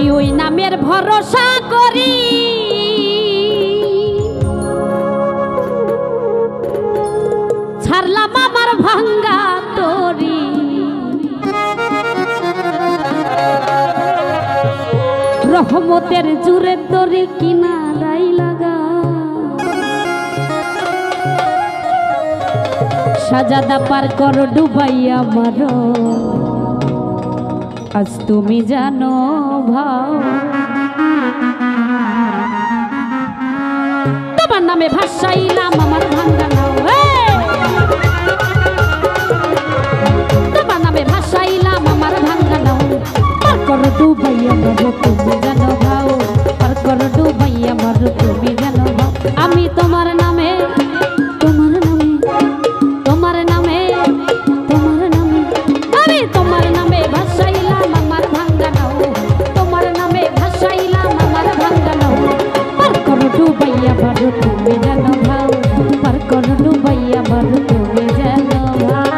আমি ওই নামের ভরসা করি, ছাড়লাম আমার ভাঙ্গা তরি। রহমতের জুরে তরি কিনারাই লাগা, সাজাদা পার কর ডুবাইয়া মারো, আজ তুমি জানো ভাও। তোমার নামে ভাসাইলাম আমার ভাঙ্গা নাও, তোমার নামে ভাসাইলাম আমার ভাঙ্গা নাও। পার কর ডুবাইয়া মারো তুমি জানো ভাও, পার কর ডুবাইয়া মারো তুমি জানো ভাও। আমি তোমার নামে, তোমার নামে, তোমার নামে, তোমার নামে, আমি তোমার নামে ভাসাইলাম আমার ভাঙ্গা নাও, তোমার নামে ভাসাইলাম আমার ভাঙ্গা নাও। পার কর ডুবাইয়া মারো তুমি জানো ভাও, পার কর ডুবাইয়া মারো তুমি জানো ভাও।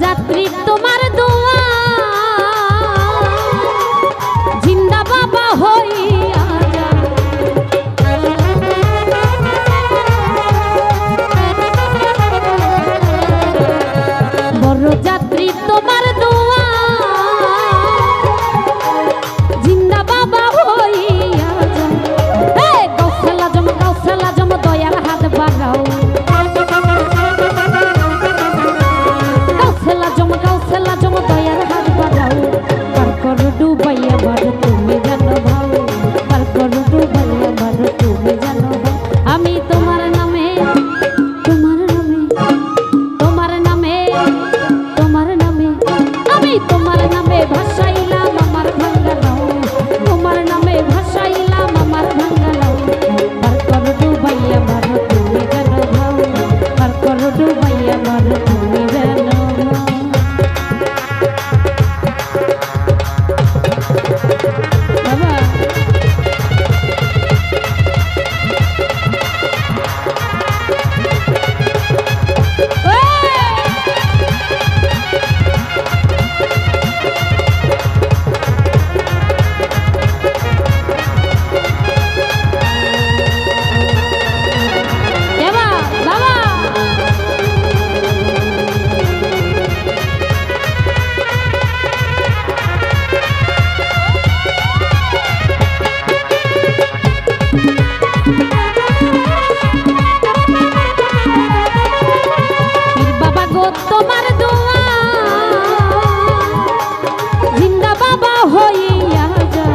যাত্রী তোমার দোয়া জিন্দা বাবা হইয়া যা, বড় যাত্রী তোমার দোয়া জিন্দা বাবা হইয়া যা। গৌসালা জম, গৌসালা জম দয়ার হাত বাড়াও, গৌসালা জম দয়ার হাত বাড়াও। পার কর ডুবাইয়া মারো তুমি জানো ভাও, পার কর ডুবাইয়া মারো তুমি জানো ভাও। আমি তোমার নামে, তোমার নামে, তোমার নামে, তোমার নামে, আমি তোমার নামে ভাসাইলাম আমার ভাঙ্গা নাও, তোমার নামে ভাসাইলাম আমার ভাঙ্গা নাও। পার কর ডুবাইয়া মারো তুমি জানো ভাও, পার কর ডুবাইয়া মারো তুমি জানো ভাও। তোমার দোয়া জিন্দা বাবা হইয়া যা,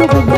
ডুবাইয়া